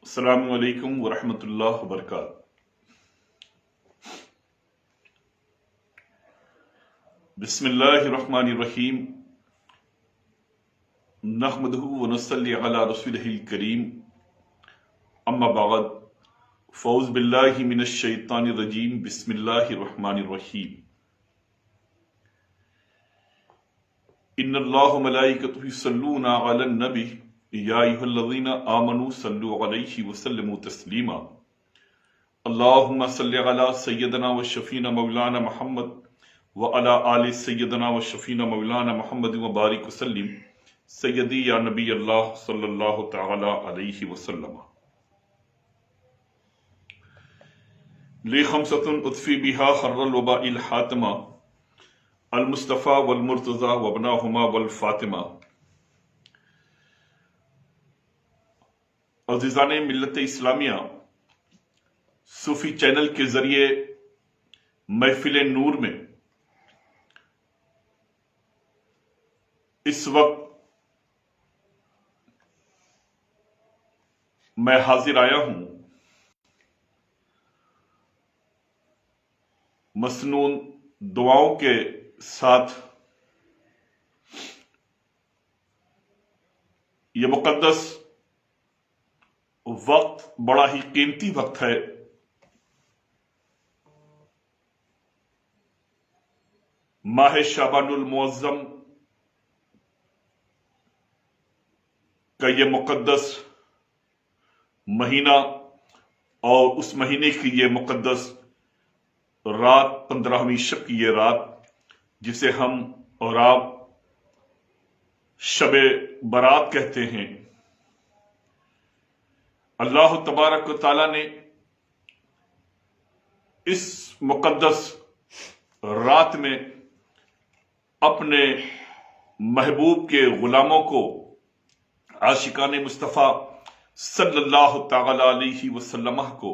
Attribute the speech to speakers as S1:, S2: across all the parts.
S1: السلام علیکم ورحمۃ اللہ وبرکاتہ۔ بسم اللہ الرحمن الرحیم، نحمدہ ونصلی علی رسولہ الکریم، اما بعد، فاعوذ باللہ من الشیطان الرجیم، بسم اللہ الرحمن الرحیم۔ ان اللہ وملائکتہ یصلون علی النبی یا ایھا الذین آمنوا صلوا علیہ وسلموا تسلیما۔ اللہم صل علی سیدنا و شفینا مولانا محمد وعلی آل سیدنا و شفینا مولانا محمد وبارک وسلم سیدی یا نبی اللہ صلی اللہ تعالی علیہ وسلم۔ لی خمسۃ اطفی بہا حر الوباء الحاتمہ، المصطفیٰ والمرتضیٰ وابناہما والفاطمہ۔ عزیزان ملت اسلامیہ، صوفی چینل کے ذریعے محفل نور میں اس وقت میں حاضر آیا ہوں مسنون دعاؤں کے ساتھ۔ یہ مقدس وقت بڑا ہی قیمتی وقت ہے۔ ماہ شعبان المعظم کا یہ مقدس مہینہ اور اس مہینے کی یہ مقدس رات، 15ویں شب کی یہ رات جسے ہم اور آپ شب برات کہتے ہیں، اللہ تبارک و تعالیٰ نے اس مقدس رات میں اپنے محبوب کے غلاموں کو، عاشقان مصطفیٰ صلی اللہ تعالی علیہ وسلم کو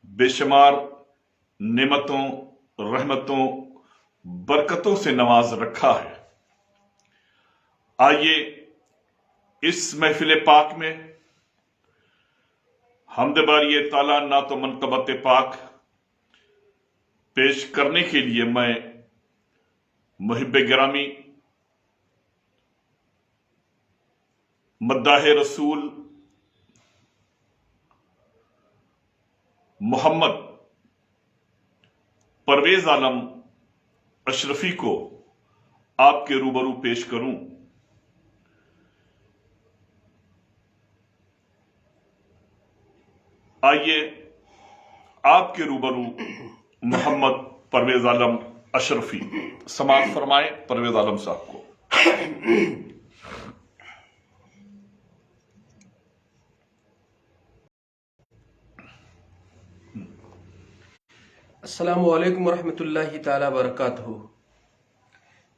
S1: بے شمار نعمتوں، رحمتوں، برکتوں سے نواز رکھا ہے۔ آئیے اس محفل پاک میں حمد باری تعالیٰ نعت و منقبت پاک پیش کرنے کے لیے میں محب گرامی مداح رسول محمد پرویز عالم اشرفی کو آپ کے روبرو پیش کروں۔ آئیے آپ کے روبرو محمد پرویز عالم اشرفی سماعت فرمائیں پرویز عالم صاحب کو۔
S2: السلام علیکم ورحمۃ اللہ تعالی وبرکاتہ۔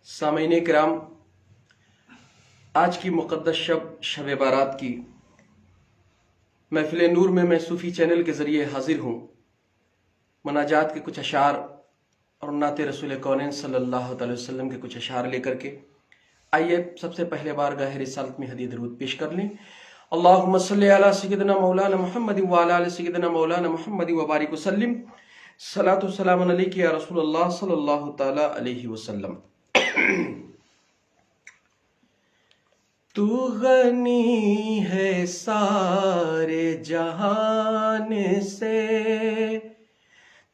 S2: سامعین کرام، آج کی مقدس شب بارات کی محفل نور میں صوفی چینل کے ذریعے حاضر ہوں، مناجات کے کچھ اشعار اور نعت رسول کونین صلی اللہ تعالی وسلم کے کچھ اشعار لے کر کے آئیے سب سے پہلے بارگاہ رسالت میں ہدیہ درود پیش کر لیں۔ اللہم صلی علی سیدنا مولانا محمد وعلی آل سیدنا مولانا محمد وبارک وسلم۔ صلاۃ و سلام علیک یا رسول اللہ صلی اللہ تعالی علیہ وسلم۔ تو غنی ہے سارے جہان سے،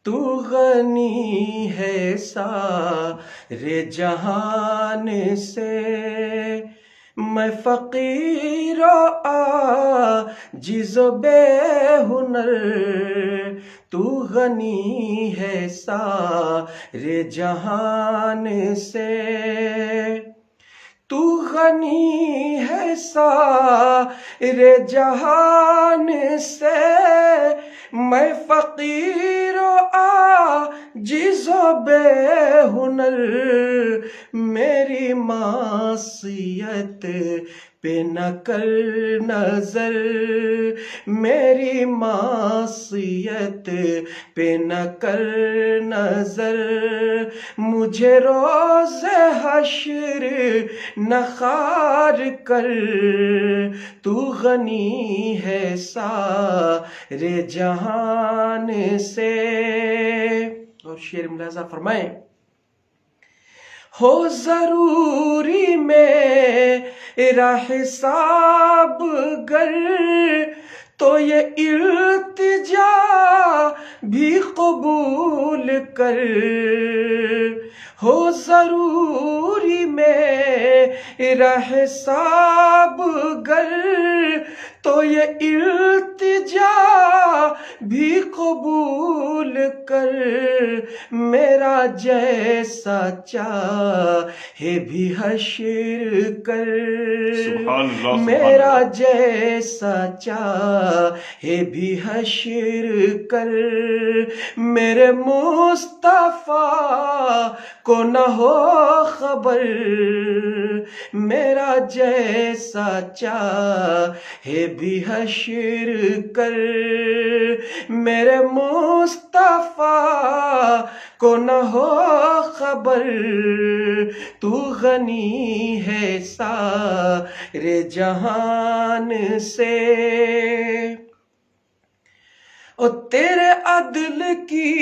S2: تو غنی ہے سارے جہان سے، میں فقیر و عاجز و بے ہنر، تو غنی ہے سارے جہان سے، تو غنی ہے سارے جہان سے، میں فقیر و عاجز و بے ہنر، میری معصیت پہ نہ کر نظر، میری معصیت پہ نہ کر نظر، مجھے روز حشر نہ خوار کر، تو غنی ہے سارے جہان سے۔ اور شعر ملاحظہ فرمائیں، ہو ضروری میرا حساب گر، تو یہ التجا بھی قبول کر، ہو ضروری میرا حساب گر، تو یہ التجا بھی قبول کر، میرا جیسا چاہے بھی حشر کر،
S1: سبحان اللہ،
S2: میرا جیسا چاہے بھی حشر کر، میرے مصطفیٰ کو نہ ہو خبر، میرا جیسا چاہے بھی حشر کر، میرے مصطفیٰ کو نہ ہو خبر، تو غنی ہے سارے جہان سے۔ اور تیرے عدل کی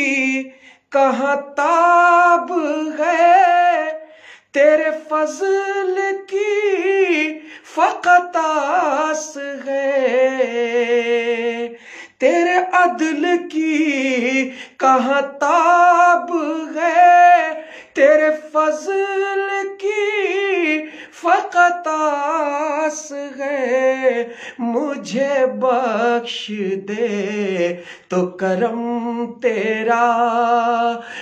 S2: کہاں تاب ہے، تیرے فضل کی فقط آس ہے، تیرے عدل کی کہاں تاب ہے، تیرے فضل کی فقط آس ہے، مجھے بخش دے تو کرم تیرا،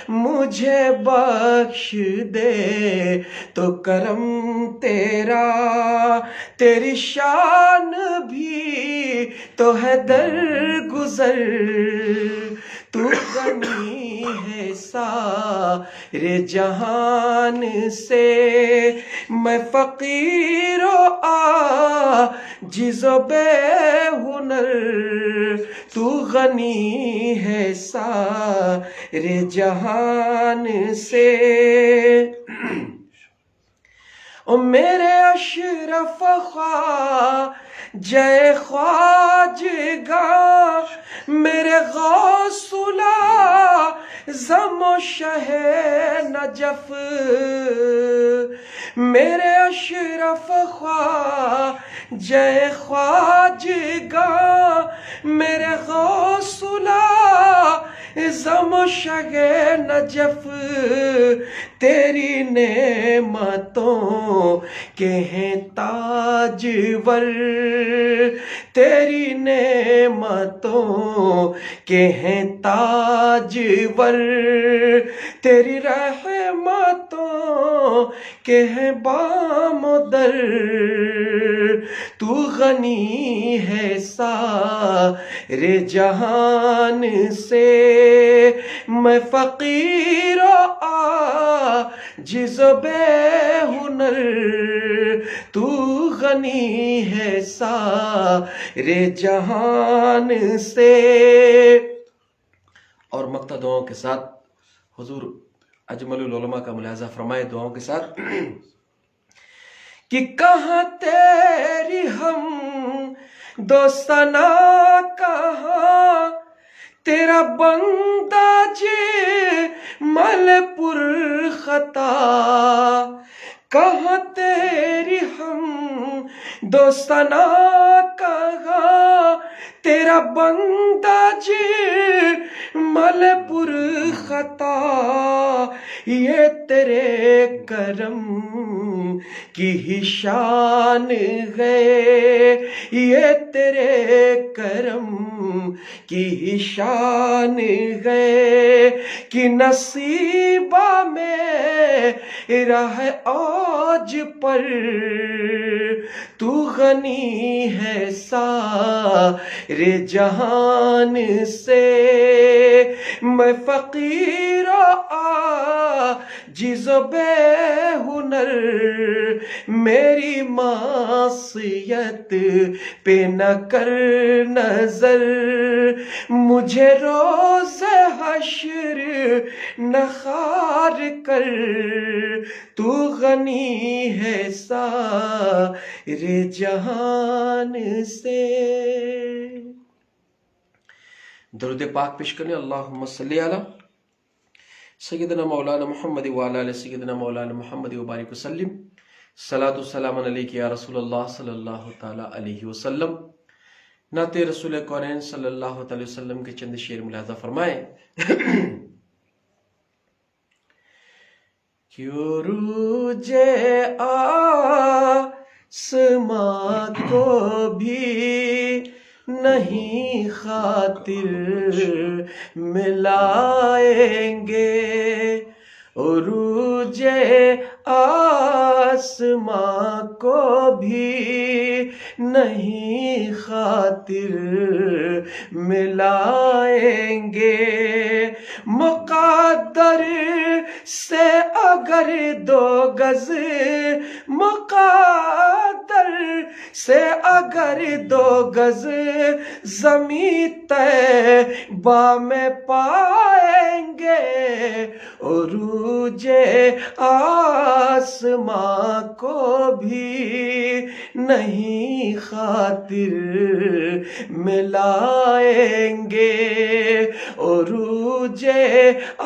S2: مجھے بخش دے تو کرم تیرا، تیری شان بھی تو ہے درگزر، تو غنی ہے سارے جہان سے، میں فقیر و عاجز و بے ہنر، تو غنی ہے سارے جہان سے۔ او میرے اشرف خواجہ خواجگاں، میرے غوث الاعظم و شہ نجف، میرے اشرف خواجہ خواجگاں، میرے غوث الاعظم و شہ نجف، تیری نعمتوں کے ہیں تاجور، تیری نعمتوں کے ہیں تاجور، تیری رحمتوں کے ہیں بام و در، تو غنی ہے سارے جہان سے، میں فقیر و عاجز و بے ہنر، تو غنی ہے سارے جہان سے۔ اور مقطع دعاؤں کے ساتھ حضور اجمل العلماء کا ملاحظہ فرمائے دعاؤں کے ساتھ، کہ کہاں تیری ہم دوستانہ، کہاں تیرا بندہ جمل پر خطا، کہاں تیری ہم دوستانہ، کہاں تیرا بندہ جمل پر خطا، یہ تیرے کرم کی ہی شان ہے، یہ تیرے کرم کی ہی شان ہے، کہ نصیبہ میں راہ اوج پر، تو غنی ہے سارے جہان سے، میں فقیر عاجز و بے ہنر، میری معصیت پہ نہ کر نظر، مجھے روز حشر نہ خوار کر، تو غنی ہے سارے جہان سے۔ درود پاک پیش کریں۔ اللہم صلی علی سیدنا مولانا محمد وعلی آل سیدنا مولانا محمد وبارک وسلم۔ صلاۃ السلام علیک یا رسول اللہ صلی اللہ تعالی علیہ وسلم۔ نعت رسول کونین صلی اللہ تعالی وسلم کے چند شعر ملاحظہ فرمائیں۔ کہ عروج آسماں کو بھی نہیں خاطر ملائیں گے، عروج آسماں کو بھی نہیں خاطر ملائیں گے، مقدر سے اگر 2 گز، مقدر سے اگر 2 گز زمین طیبہ میں پائیں گے، عروج آسماں کو بھی نہیں خاطر ملائیں گے، عروج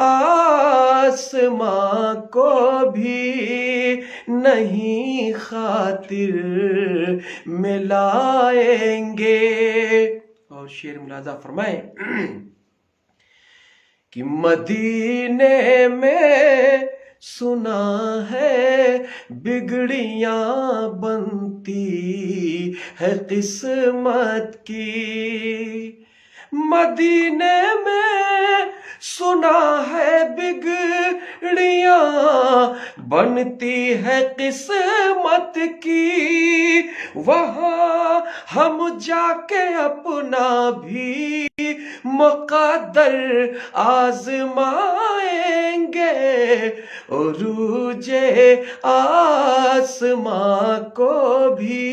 S2: آسماں کو بھی نہیں خاطر ملائیں گے۔ اور شعر ملاحظہ فرمائیں کہ مدینے میں سنا ہے بگڑیاں بنتی ہے قسمت کی، مدینے میں سنا ہے بگڑیاں بنتی ہے قسمت کی، وہاں ہم جا کے اپنا بھی مقدر آزمائیں گے، عروج آسماں کو بھی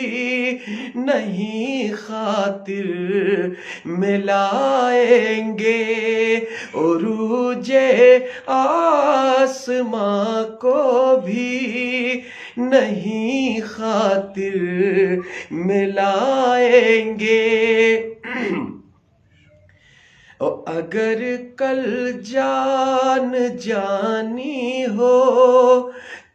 S2: نہیں خاطر ملائیں گے، عروج آسماں کو بھی نہیں خاطر ملائیں گے۔ اگر کل جان جانی ہو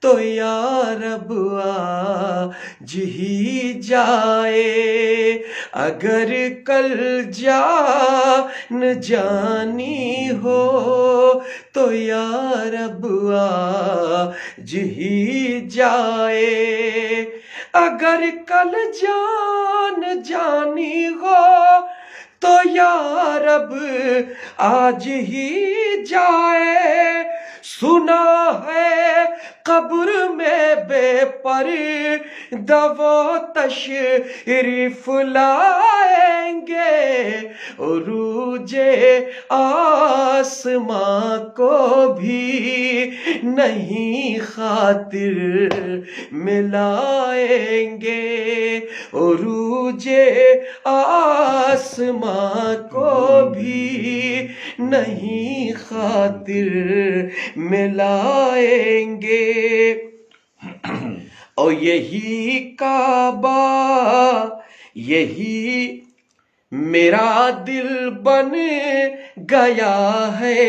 S2: تو یا رب آج ہی جائے، اگر کل جان جانی ہو تو یا رب آج ہی جائے، اگر کل جان جانی ہو تو یا رب آج ہی جائے، سنا ہے قبر میں بے پردہ وہ تشریف لائیں گے، عروج آسماں کو بھی نہیں خاطر ملائیں گے، عروج آسماں کو بھی نہیں خاطر ملائیں گے۔ اور یہی کعبہ، یہی میرا دل بن گیا ہے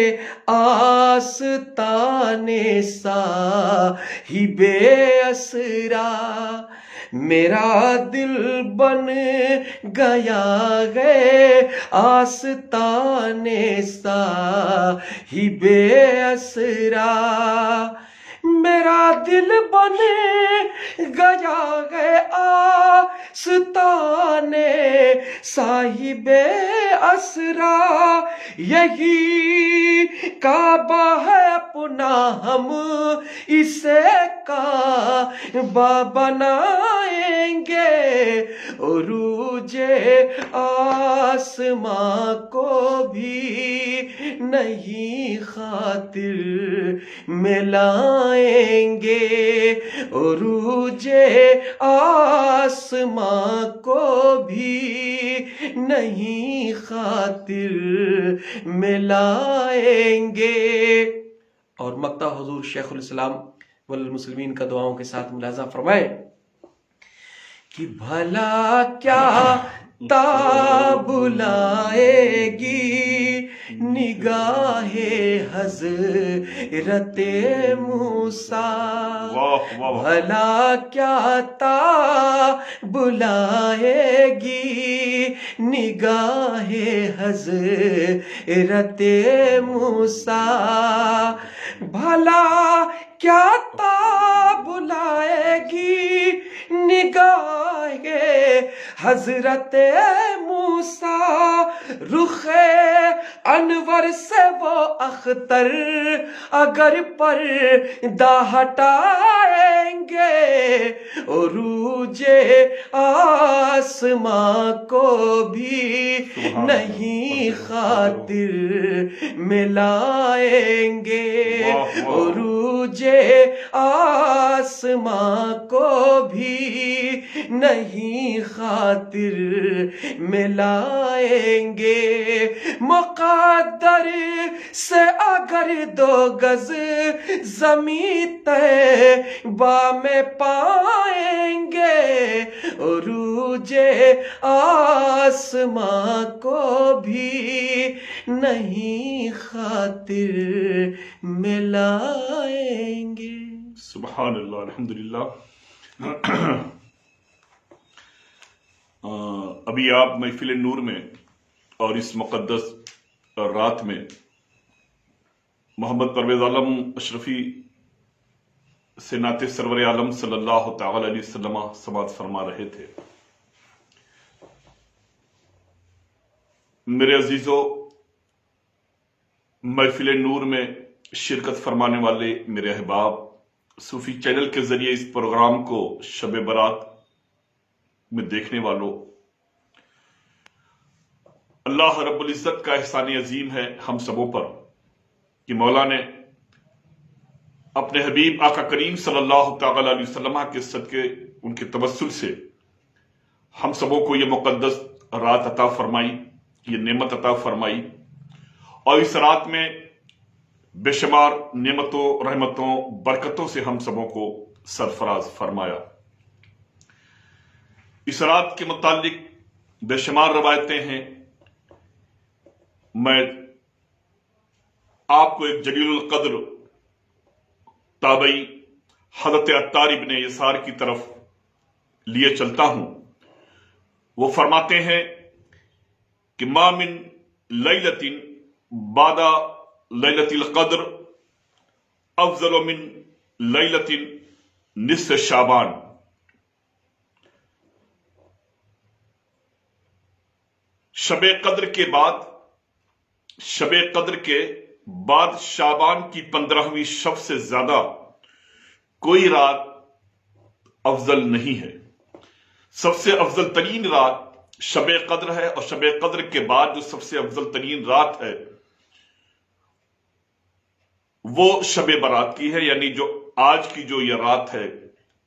S2: آستانے صاحب اسرا، میرا دل بن گیا ہے آستانے صاحب اسرا، میرا دل بن گیا ہے آستانے صاحب اسرا، یہی کعبہ ہے اپنا ہم اسے کعبہ بنائیں گے عروج آسماں کو بھی نہیں خاطر میں لائیں گے، عروج آسماں کو بھی نہیں خاطر میں لائیں گے۔ اور مقطع حضور شیخ الاسلام والمسلمین کا دعاؤں کے ساتھ ملاحظہ فرمائیں کہ بھلا کیا تاب لائے گی نگاہ حضرت موسیٰ، بھلا کیا تاب لائے گی نگاہ حضرت موسیٰ، بھلا کیا تاب لائے گی نگاہ حضرت موسیٰ، رخ انور سے وہ اختر اگر پردہ ہٹائیں گے، عروج آسماں کو بھی نہیں خاطر میں لائیں گے، عروج آسماں کو بھی نہیں خاطر میں لائیں گے، مقدر سے اگر 2 گز زمین طیبہ میں پائیں گے، عروج آسماں کو بھی نہیں خاطر میں لائیں گے۔
S1: سبحان اللہ، الحمدللہ۔ ابھی آپ محفل نور میں اور اس مقدس رات میں محمد پرویز عالم اشرفی سے نعت سرور عالم صلی اللہ تعالی علیہ وسلم سماعت فرما رہے تھے۔ میرے عزیزو، محفل نور میں شرکت فرمانے والے میرے احباب، صوفی چینل کے ذریعے اس پروگرام کو شب برات میں دیکھنے والوں، اللہ رب العزت کا احسان عظیم ہے ہم سبوں پر کہ مولا نے اپنے حبیب آقا کریم صلی اللہ تعالی علیہ وسلم کے صدقے، ان کے توسل سے ہم سبوں کو یہ مقدس رات عطا فرمائی، یہ نعمت عطا فرمائی، اور اس رات میں بے شمار نعمتوں، رحمتوں، برکتوں سے ہم سبوں کو سرفراز فرمایا۔ اس رات کے متعلق بے شمار روایتیں ہیں۔ میں آپ کو ایک جلیل القدر تابعی حضرت عطار ابن یسار کی طرف لیے چلتا ہوں۔ وہ فرماتے ہیں کہ ما من لیلۃ بعد لیلۃ القدر افضل من لیلۃ نصف شعبان۔ شب قدر کے بعد شعبان کی 15ویں شب سے زیادہ کوئی رات افضل نہیں ہے۔ سب سے افضل ترین رات شب قدر ہے، اور شب قدر کے بعد جو سب سے افضل ترین رات ہے وہ شب برات کی ہے، یعنی جو آج کی جو یہ رات ہے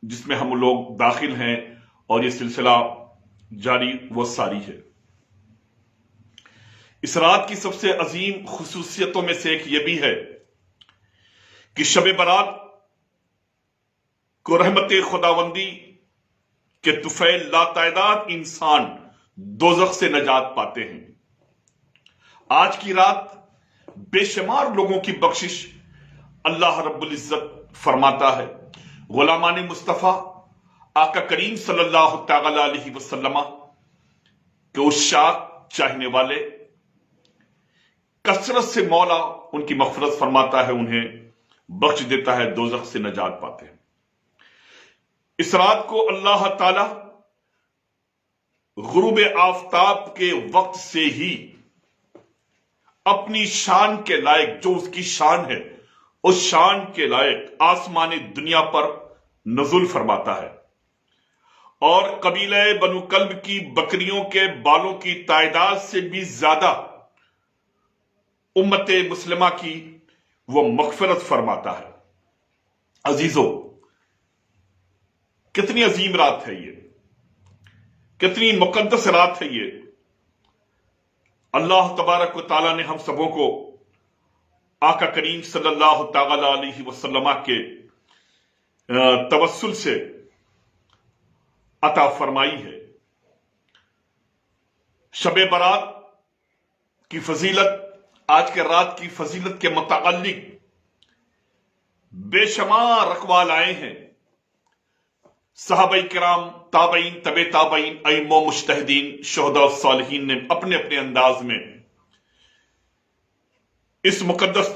S1: جس میں ہم لوگ داخل ہیں اور یہ سلسلہ جاری وہ ساری ہے۔ اس رات کی سب سے عظیم خصوصیتوں میں سے ایک یہ بھی ہے کہ شب برات کو رحمت خداوندی کے طفیل لاتعداد انسان دوزخ سے نجات پاتے ہیں۔ آج کی رات بے شمار لوگوں کی بخشش اللہ رب العزت فرماتا ہے۔ غلامان مصطفیٰ آقا کریم صلی اللہ تعالی علیہ وسلم کے عشاق چاہنے والے کثرت سے مولا ان کی مغفرت فرماتا ہے، انہیں بخش دیتا ہے، دوزخ سے نجات پاتے ہیں۔ اس رات کو اللہ تعالی غروب آفتاب کے وقت سے ہی اپنی شان کے لائق، جو اس کی شان ہے اس شان کے لائق آسمان دنیا پر نزول فرماتا ہے، اور قبیلہ بنو کلب کی بکریوں کے بالوں کی تعداد سے بھی زیادہ امت مسلمہ کی وہ مغفرت فرماتا ہے۔ عزیزو، کتنی عظیم رات ہے یہ، کتنی مقدس رات ہے یہ۔ اللہ تبارک و تعالیٰ نے ہم سبوں کو آقا کریم صلی اللہ تعالی علیہ وسلم کے توسل سے عطا فرمائی ہے۔ شب برات کی فضیلت، آج کے رات کی فضیلت کے متعلق بے شمار اقوال آئے ہیں۔ صحابہ کرام، تابعین، تبع تابعین، ائمہ و مجتہدین، شہداء و صالحین نے اپنے اپنے انداز میں اس مقدس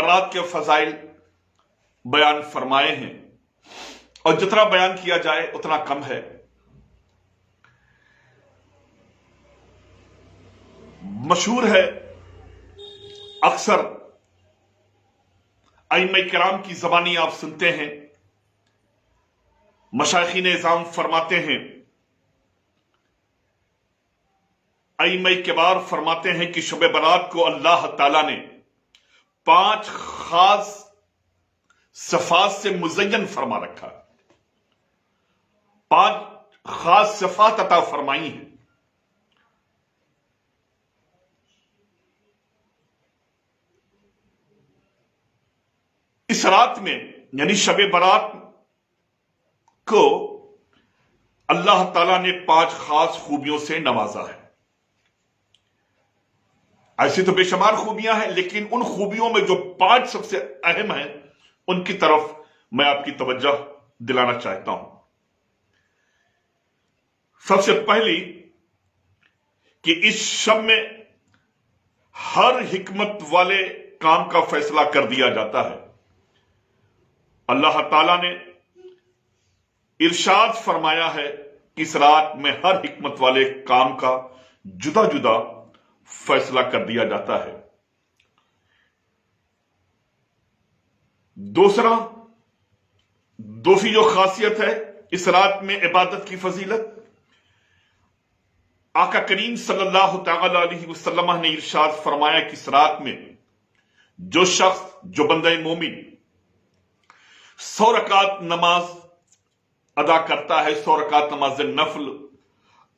S1: رات کے فضائل بیان فرمائے ہیں، اور جتنا بیان کیا جائے اتنا کم ہے۔ مشہور ہے، اکثر ائمہ کرام کی زبانی آپ سنتے ہیں، مشائخین اعظام فرماتے ہیں، ائمہ کبار فرماتے ہیں کہ شب برات کو اللہ تعالی نے 5 خاص صفات سے مزین فرما رکھا، 5 خاص صفات عطا فرمائی ہیں۔ اس رات میں یعنی شب برات کو اللہ تعالیٰ نے 5 خاص خوبیوں سے نوازا ہے۔ ایسی تو بے شمار خوبیاں ہیں، لیکن ان خوبیوں میں جو 5 سب سے اہم ہیں ان کی طرف میں آپ کی توجہ دلانا چاہتا ہوں۔ سب سے پہلی کہ اس شب میں ہر حکمت والے کام کا فیصلہ کر دیا جاتا ہے۔ اللہ تعالیٰ نے ارشاد فرمایا ہے کہ اس رات میں ہر حکمت والے کام کا جدا جدا فیصلہ کر دیا جاتا ہے۔ دوسری جو خاصیت ہے اس رات میں عبادت کی فضیلت، آقا کریم صلی اللہ تعالی علیہ وسلم نے ارشاد فرمایا کہ اس رات میں جو شخص، جو بندہ مومن 100 رکعت نماز ادا کرتا ہے، 100 رکعت نماز نفل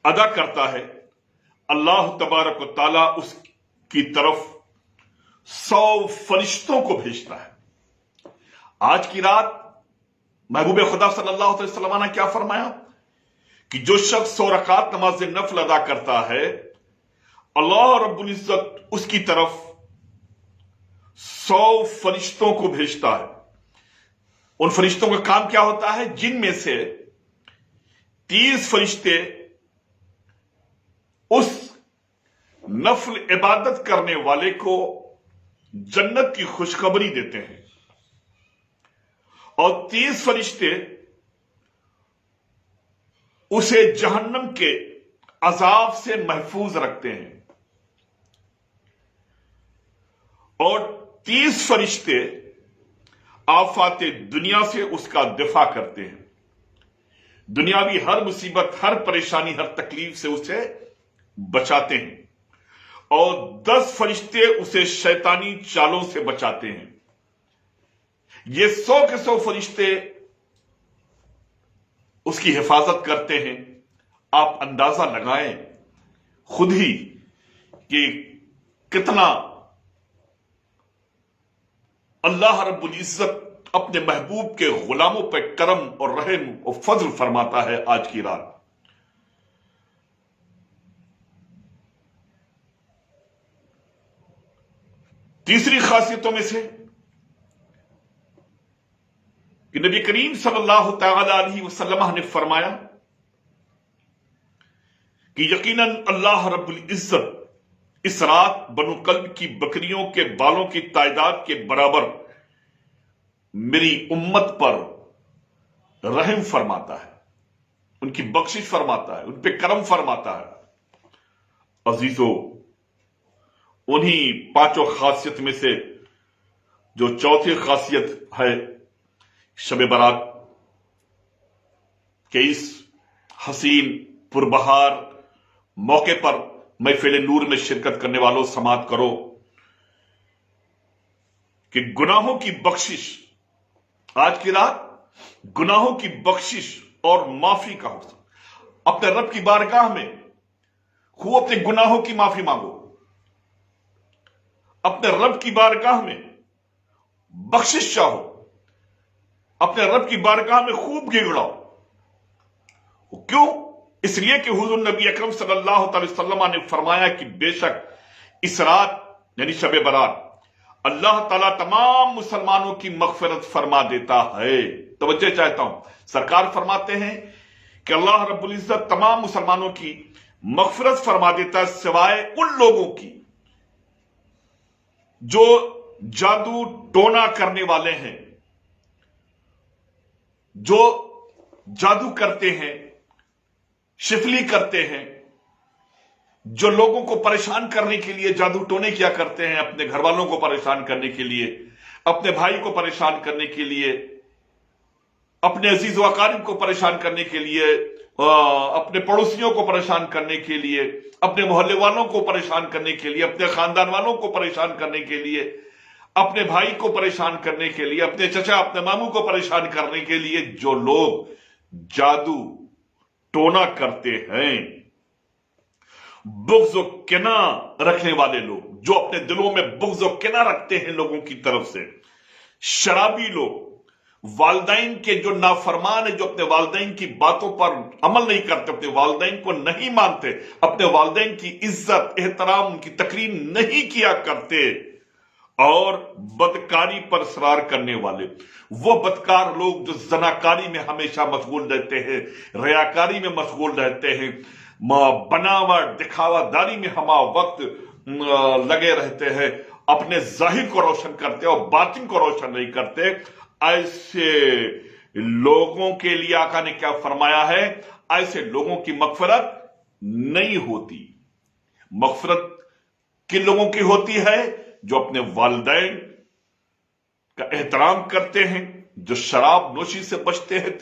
S1: ادا کرتا ہے، اللہ تبارک و تعالیٰ اس کی طرف 100 فرشتوں کو بھیجتا ہے۔ آج کی رات محبوب خدا صلی اللہ علیہ وسلم نے کیا فرمایا کہ جو شخص 100 رکعت نماز نفل ادا کرتا ہے، اللہ رب العزت اس کی طرف 100 فرشتوں کو بھیجتا ہے۔ ان فرشتوں کا کام کیا ہوتا ہے؟ جن میں سے 30 فرشتے اس نفل عبادت کرنے والے کو جنت کی خوشخبری دیتے ہیں، اور 30 فرشتے اسے جہنم کے عذاب سے محفوظ رکھتے ہیں، اور 30 فرشتے آفات دنیا سے اس کا دفاع کرتے ہیں، دنیاوی ہر مصیبت، ہر پریشانی، ہر تکلیف سے اسے بچاتے ہیں، اور 10 فرشتے اسے شیطانی چالوں سے بچاتے ہیں۔ یہ 100 کے 100 فرشتے اس کی حفاظت کرتے ہیں۔ آپ اندازہ لگائیں خود ہی کہ کتنا اللہ رب العزت اپنے محبوب کے غلاموں پہ کرم اور رحم اور فضل فرماتا ہے آج کی رات۔ تیسری خاصیتوں میں سے کہ نبی کریم صلی اللہ تعالی علیہ وسلم نے فرمایا کہ یقیناً اللہ رب العزت اس رات بنو کلب کی بکریوں کے بالوں کی تعداد کے برابر میری امت پر رحم فرماتا ہے، ان کی بخشش فرماتا ہے، ان پہ کرم فرماتا ہے۔ عزیزو، انہی 5 خاصیت میں سے جو چوتھی خاصیت ہے شب برات کے اس हसीन पुरबहार मौके पर महफिल नूर में शिरकत करने वालों समात करो कि गुनाहों की बख्शिश, आज की रात गुनाहों की बख्शिश और माफी का हुक्म। अपने रब की बारगाह में खूब अपने गुनाहों की माफी मांगो, अपने रब की बारगाह में बख्शिश चाहो, अपने रब की बारगाह में खूब गिड़गिड़ाओ। क्यों? इसलिए कि हुजूर नबी अकरम सल्लल्लाहु अलैहि वसल्लम ने फरमाया कि बेशक इस रात यानी शब बरात अल्लाह ताला तमाम मुसलमानों की मगफिरत फरमा देता है। तवज्जो चाहता हूं, सरकार फरमाते हैं कि अल्लाह रब्बुल इज्जत तमाम मुसलमानों की मगफिरत फरमा देता है सिवाय उन लोगों की जो जादू टोना करने वाले हैं, जो जादू करते हैं, शिफली करते हैं, जो लोगों को परेशान करने के लिए जादू टोने किया करते हैं, अपने घर वालों को परेशान करने के लिए, अपने भाई को परेशान करने के लिए, अपने अजीज व अकारिब को परेशान करने के लिए, अपने पड़ोसियों को परेशान करने के लिए, अपने मोहल्ले वालों को परेशान करने के लिए, अपने खानदान वालों को परेशान करने के लिए, अपने भाई को परेशान करने के लिए, अपने चचा अपने मामू को परेशान करने के लिए जो लोग जादू टोना करते हैं, बुग़्ज़ व किना रखने वाले लोग जो अपने दिलों में बुग़्ज़ व किना रखते हैं लोगों की तरफ से, शराबी लोग, वालिदैन के जो नाफरमान है, जो अपने वालिदैन की बातों पर अमल नहीं करते, अपने वालिदैन को नहीं मानते, अपने वालिदैन की इज्जत एहतराम उनकी तकरीम नहीं किया करते, और बदकारी पर इसरार करने वाले, वो बदकार लोग जो जनाकारी में हमेशा मशगूल रहते हैं, रियाकारी में मशगूल रहते हैं, बनावट दिखावादारी में हमा वक्त लगे रहते हैं, अपने जाहिर को रोशन करते और बातिन को रोशन नहीं करते, ऐसे लोगों के लिए आका ने क्या फरमाया है? ऐसे लोगों की मगफिरत नहीं होती। मगफिरत किन लोगों की होती है? जो अपने वालिदैन का एहतराम करते हैं, जो शराब नोशी से बचते हैं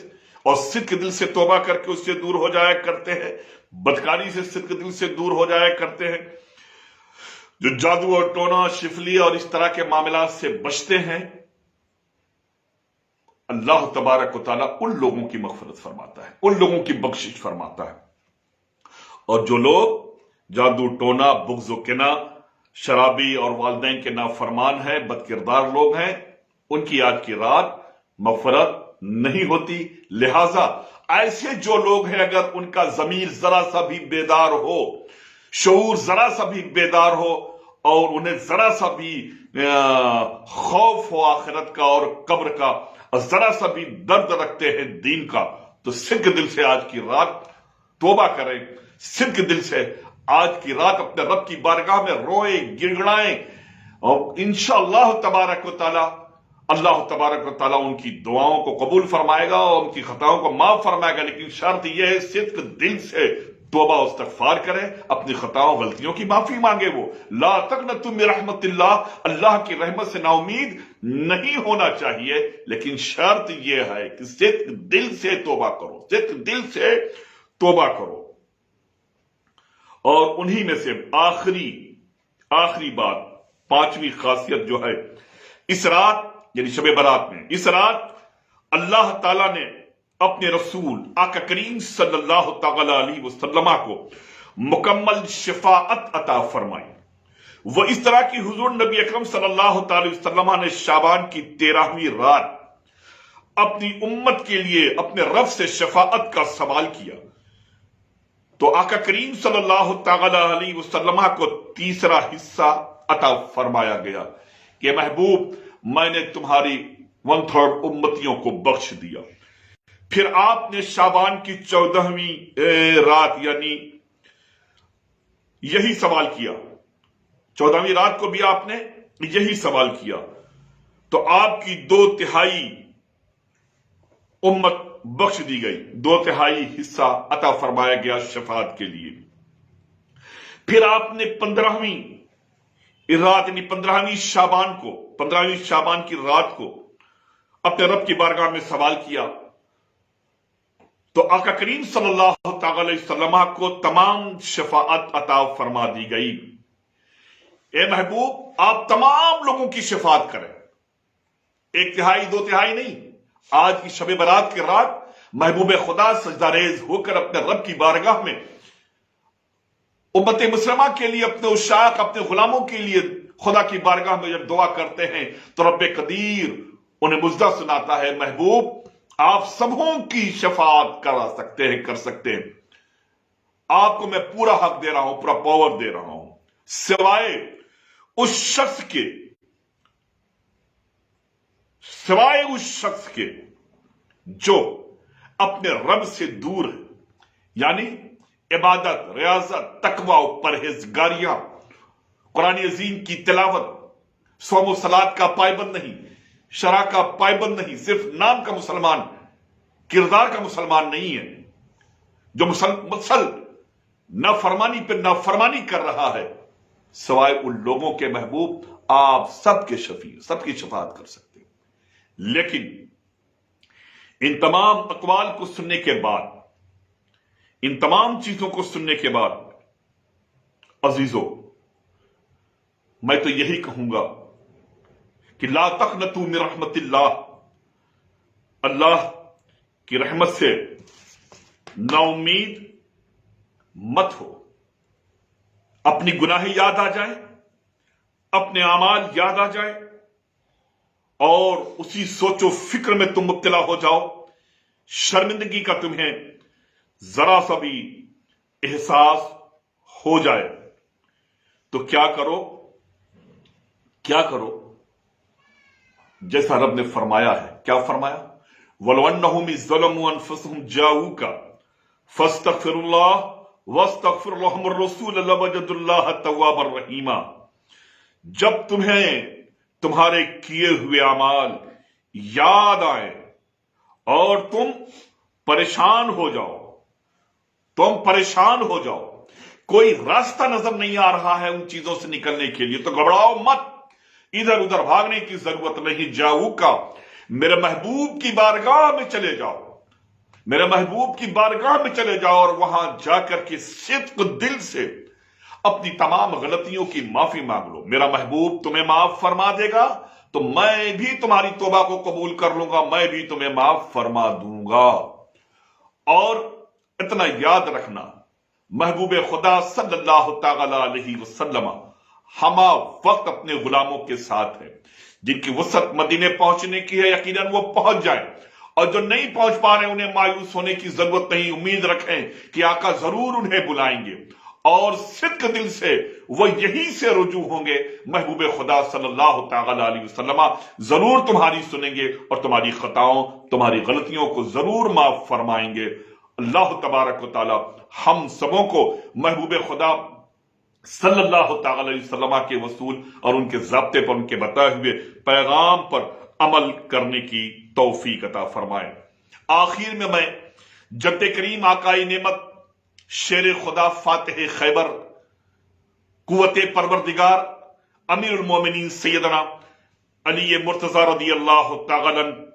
S1: और सिद्क दिल से तौबा करके उससे दूर हो जाया करते हैं, बदकारी से सिद्क दिल से दूर हो जाया करते हैं, जो जादू और टोना शिफली और इस तरह के मामलात से बचते हैं। अल्लाह तबारक व तआला उन लोगों की मगफिरत फरमाता है, उन लोगों की बख्शिश फरमाता है। और जो लोग जादू टोना बुग़्ज़ व किना, शराबी और वालिदैन के नाफरमान हैं, बदकिरदार लोग हैं, उनकी आज की रात मगफिरत नहीं होती। लिहाजा ऐसे जो लोग हैं, अगर उनका ज़मीर जरा सा भी बेदार हो, शऊर जरा सा भी बेदार हो और उन्हें जरा सा भी खौफ हो आखिरत का और कब्र का, और जरा सा भी दर्द रखते हैं दीन का, तो सिद्क दिल से आज की रात तौबा करें, सिद्क दिल से आज की रात अपने रब की बारगाह में रोए गिड़गिड़ाएं, और इंशाअल्लाह तबारक व तआला अल्लाह तबारक व तआला उनकी दुआओं को कबूल फरमाएगा और उनकी खताओं को माफ फरमाएगा। लेकिन शर्त यह है, सिद्क दिल से तौबा और इस्तग़फ़ार करें, अपनी खताओं गलतियों की माफी मांगे। वो ला तक़नतु मिन रहमतिल्लाह, अल्लाह की रहमत से नाउमीद नहीं होना चाहिए, लेकिन शर्त यह है कि सिद्क दिल से तौबा करो, सिद्क दिल से तौबा करो। और उन्हीं में से आखिरी बात, पांचवी खासियत जो है इस रात यानी शब बरात में, इस रात अल्लाह ताला ने अपने रसूल आका करीम सल्लल्लाहु तआला अलैहि वसल्लम को मुकम्मल शिफाअत अता फरमाई। वो इस तरह की हुजूर नबी अकरम सल्लल्लाहु अलैहि वसल्लम ने शाबान की 13वीं रात अपनी उम्मत के लिए अपने रब से शफाअत का सवाल किया, तो आका करीम सल्लल्लाहु तआला अलैहि वसल्लम को तीसरा हिस्सा अता फरमाया गया कि महबूब, मैंने तुम्हारी 1/3 उम्मतियों को बख्श दिया। फिर आपने शाबान की 14वीं रात यानी यही सवाल किया, 14वीं रात को भी आपने यही सवाल किया, तो आपकी 2/3 उम्मत बख्श दी गई, 2/3 हिस्सा अता फरमाया गया शफाअत के लिए। फिर आपने 15वीं रात यानी 15वीं शाबान की रात को अपने रब की बारगाह में सवाल किया, تو آقا کریم صلی اللہ تعالی علیہ وسلم کو تمام شفاعت عطا فرما دی گئی. اے محبوب آپ تمام لوگوں کی شفاعت کریں، 1/3 2/3 نہیں. آج کی شب برات کی رات محبوب خدا سجدہ ریز ہو کر اپنے رب کی بارگاہ میں امت مسلمہ کے لیے، اپنے عشاق، اپنے غلاموں کے لیے خدا کی بارگاہ میں جب دعا کرتے ہیں تو رب قدیر انہیں مژدہ سناتا ہے، محبوب آپ سبوں کی شفاعت کر سکتے ہیں. آپ کو میں پورا حق دے رہا ہوں، پورا پاور دے رہا ہوں، سوائے اس شخص کے جو اپنے رب سے دور ہے، یعنی عبادت، ریاضت، تقوی و پرہیزگاریاں، قرآن عظیم کی تلاوت، صوم و صلات کا پابند نہیں، شرع کا پابند نہیں، صرف نام کا مسلمان، کردار کا مسلمان نہیں ہے، جو مسل نافرمانی پہ نافرمانی کر رہا ہے، سوائے ان لوگوں کے محبوب آپ سب کے شفیع، سب کی شفاعت کر سکتے ہیں. لیکن ان تمام اقوال کو سننے کے بعد، ان تمام چیزوں کو سننے کے بعد عزیزو، میں تو یہی کہوں گا کہ لا تقنطوا من رحمت اللہ، اللہ کی رحمت سے نا امید مت ہو. اپنی گناہیں یاد آ جائیں، اپنے اعمال یاد آ جائیں اور اسی سوچ و فکر میں تم مبتلا ہو جاؤ، شرمندگی کا تمہیں ذرا سا بھی احساس ہو جائے تو کیا کرو جیسا رب نے فرمایا ہے. کیا فرمایا؟ وَلَوْ أَنَّهُمْ إِذْ ظَلَمُوا أَنفُسَهُمْ جَاءُوكَ فَاسْتَغْفِرُوا اللَّهَ وَاسْتَغْفِرْ لَهُمُ الرَّسُولَ لَوَجَدُوا اللَّهَ تَوَّابًا رَحِيمًا. جب تمہیں تمہارے کیے ہوئے اعمال یاد آئیں اور تم پریشان ہو جاؤ، کوئی راستہ نظر نہیں آ رہا ہے ان چیزوں سے نکلنے کے لیے، تو گھبراؤ مت، ادھر ادھر بھاگنے کی ضرورت نہیں. جاؤ کا میرے محبوب کی بارگاہ میں چلے جاؤ، میرے محبوب کی بارگاہ میں چلے جاؤ اور وہاں جا کر کے صدق دل سے اپنی تمام غلطیوں کی معافی مانگ لو. میرا محبوب تمہیں معاف فرما دے گا تو میں بھی تمہاری توبہ کو قبول کر لوں گا، میں بھی تمہیں معاف فرما دوں گا. اور اتنا یاد رکھنا، محبوب خدا صلی اللہ تعالی علیہ وسلم ہمہ وقت اپنے غلاموں کے ساتھ ہے. جن کی وسعت مدینے پہنچنے کی ہے یقیناً وہ پہنچ جائیں، اور جو نہیں پہنچ پا رہے انہیں مایوس ہونے کی ضرورت نہیں. امید رکھیں کہ آقا ضرور انہیں بلائیں گے اور صدق دل سے وہ یہیں سے رجوع ہوں گے. محبوب خدا صلی اللہ تعالی علیہ وسلم ضرور تمہاری سنیں گے اور تمہاری خطاؤں، تمہاری غلطیوں کو ضرور معاف فرمائیں گے. اللہ تبارک و تعالی ہم سبوں کو محبوب خدا صلی اللہ تعالی علیہ وسلم کے وصول اور ان کے ضابطے پر، ان کے بتائے ہوئے پیغام پر عمل کرنے کی توفیق عطا فرمائے. آخر میں جد کریم آقائے نعمت، شیر خدا، فاتح خیبر، قوت پروردگار، امیر المومنین سیدنا علی مرتضی رضی اللہ تعالی عنہ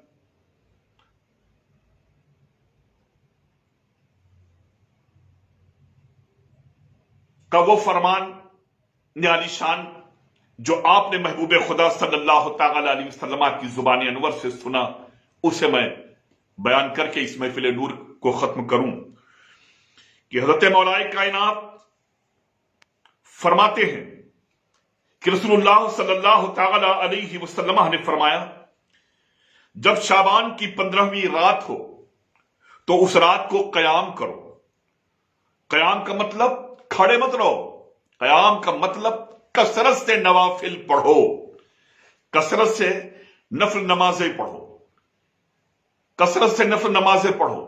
S1: کا وہ فرمان نعالی شان جو آپ نے محبوب خدا صلی اللہ تعالی علیہ وسلم کی زبان انور سے سنا، اسے میں بیان کر کے اس محفل نور کو ختم کروں کہ حضرت مولا کائنات فرماتے ہیں کہ رسول اللہ صلی اللہ تعالی علیہ وسلم نے فرمایا، جب شعبان کی 15ویں رات ہو تو اس رات کو قیام کرو. قیام کا مطلب کھڑے مت رہو، قیام کا مطلب کثرت سے نوافل پڑھو، کثرت سے نفل نمازیں پڑھو، کثرت سے نفل نمازیں پڑھو.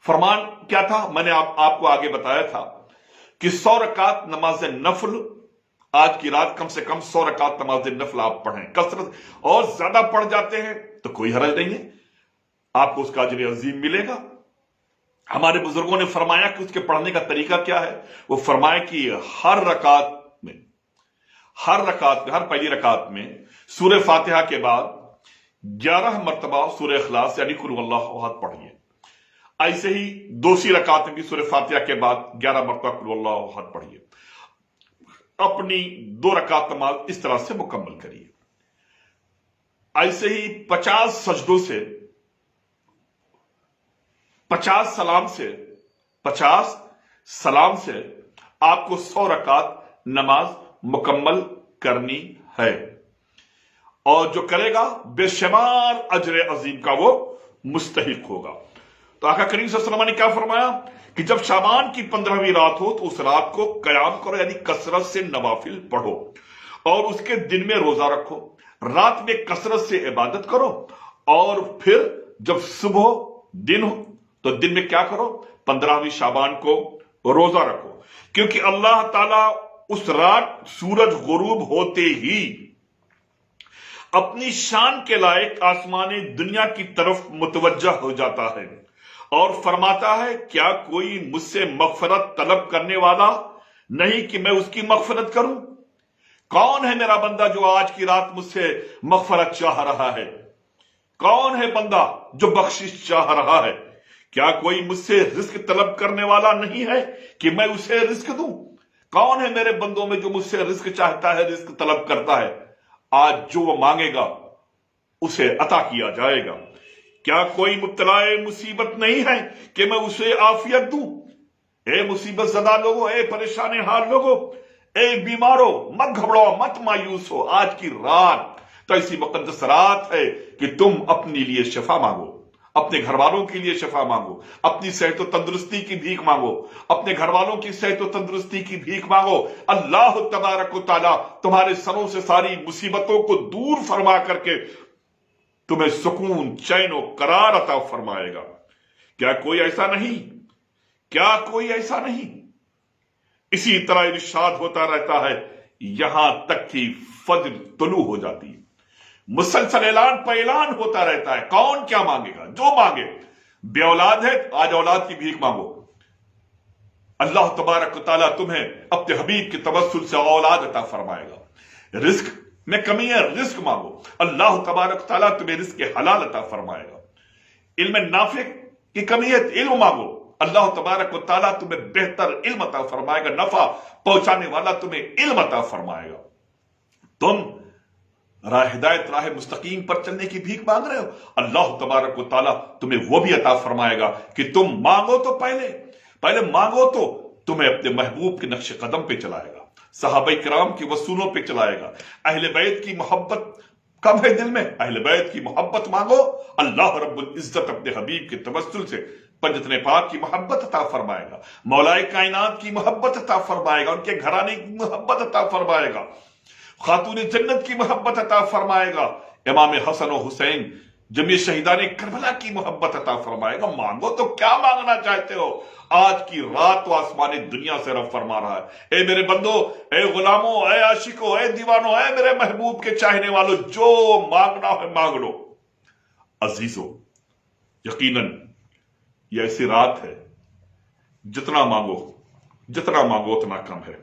S1: فرمان کیا تھا؟ میں نے آپ کو آگے بتایا تھا کہ 100 رکعت نماز نفل، آج کی رات کم سے کم 100 رکعت نماز نفل آپ پڑھیں. کثرت اور زیادہ پڑھ جاتے ہیں تو کوئی حرج نہیں ہے، آپ کو اس کا اجر عظیم ملے گا. ہمارے بزرگوں نے فرمایا کہ اس کے پڑھنے کا طریقہ کیا ہے. وہ فرمایا کہ ہر پہلی رکعت میں سورہ فاتحہ کے بعد 11 مرتبہ سورہ اخلاص یعنی قل هو اللہ احد پڑھیے. ऐसे ही दूसरी रकात में भी सूरह फातिहा के बाद 11 मरतबा कुल हुवल्लाहु अहद पढ़िए। अपनी 2 रकात नमाज इस तरह से मुकम्मल करिए। ऐसे ही 50 सजदों से 50 सलाम से आपको 100 रकात नमाज मुकम्मल करनी है, और जो करेगा बेशुमार अजर अजीम का वो मुस्तहिक होगा। तो आका करीम सल्लल्लाहु अलैहि वसल्लम ने क्या फरमाया कि जब शाबान की 15वीं रात हो तो उस रात को कयाम करो, यानी कसरत से नवाफिल पढ़ो, और उसके दिन में रोजा रखो, रात में कसरत से इबादत करो, और फिर जब सुबह दिन हो तो दिन में क्या करो, 15वीं शाबान को रोजा रखो, क्योंकि अल्लाह ताला उस रात सूरज गुरूब होते ही अपनी शान के लायक आसमानी दुनिया की तरफ मुतवज्जा हो जाता है और फरमाता है, क्या कोई मुझसे मगफरत तलब करने वाला नहीं कि मैं उसकी मगफरत करूं? कौन है मेरा बंदा जो आज की रात मुझसे मगफरत चाह रहा है? कौन है बंदा जो बख्शिश चाह रहा है? क्या कोई मुझसे रिस्क तलब करने वाला नहीं है कि मैं उसे रिस्क दूं? कौन है मेरे बंदों में जो मुझसे रिस्क चाहता है, रिस्क तलब करता है? आज जो वो मांगेगा उसे अता किया जाएगा। क्या कोई मुब्तलाए मुसीबत नहीं है कि मैं उसे आफियत दूं? ए मुसीबत ज़दा लोगों, ए परेशान हाल लोगों, ए बीमारों, मत घबराओ, मत मायूस हो। आज की रात तो ऐसी मुकद्दस रात है कि तुम अपने लिए शिफा मांगो, अपने घर वालों के लिए शिफा मांगो, अपनी सेहत और तंदुरुस्ती की भीख मांगो, अपने घर वालों की सेहत और तंदुरुस्ती की भीख मांगो। अल्लाह तबारक व तआला तुम्हारे सरों से सारी मुसीबतों को दूर फरमा करके तुम्हें सुकून, चैन और करार अता फरमाएगा। क्या कोई ऐसा नहीं? क्या कोई ऐसा नहीं? इसी तरह इरशाद होता रहता है, यहां तक कि फज्र तुलू हो जाती है, मुसलसल ऐलान पर ऐलान होता रहता है। कौन क्या मांगेगा? जो मांगे। बेऔलाद है, आज औलाद की भीख मांगो, अल्लाह तबारक व तआला तुम्हें अपने हबीब के तवस्सुल से औलाद अता फरमाएगा। रिस्क में कमी है, रिस्क मांगो, अल्लाह तबारक व तआला तुम्हें रिस्क के हलाल अता फरमाएगा। इल्म नाफिक की कमी है, इल्म मांगो, अल्लाह तबारक व तआला तुम्हें बेहतर इल्म अता फरमाएगा, नफा पहुंचाने वाला तुम्हें इल्म अता फरमाएगा। तुम राह हिदायत, राह मुस्तकीम पर चलने की भीख मांग रहे हो, अल्लाह तबारक व तआला तुम्हें वो भी अता फरमाएगा कि तुम मांगो तो पहले मांगो तो तुम्हें अपने महबूब के नक्शे कदम पे चलाएगा, सहाबा किराम की वसूलों पे चलाएगा। अहले बैत की मोहब्बत कम है दिल में, अहले बैत की मोहब्बत मांगो, अल्लाह रब्बुल इज्जत अपने हबीब के तवस्सुल से पंजतने पाक की मोहब्बत अता फरमाएगा, मौलाए कायनात की मोहब्बत अता फरमाएगा, उनके घराने की मोहब्बत अता फरमाएगा, खातून जन्नत की मोहब्बत अता फरमाएगा, इमाम हसन और हुसैन जमीय शहीदाने करबला की मोहब्बत अता फरमाएगा। मांगो तो क्या मांगना चाहते हो? आज की रात तो आसमानी दुनिया से रब फरमा रहा है, ए मेरे बंदो, ए गुलामों, ए आशिकों, ए दीवानों, ए मेरे महबूब के चाहने वालों, जो मांगना है मांग लो। अजीजों, यकीनन यह ऐसी रात है, जितना मांगो उतना कम है,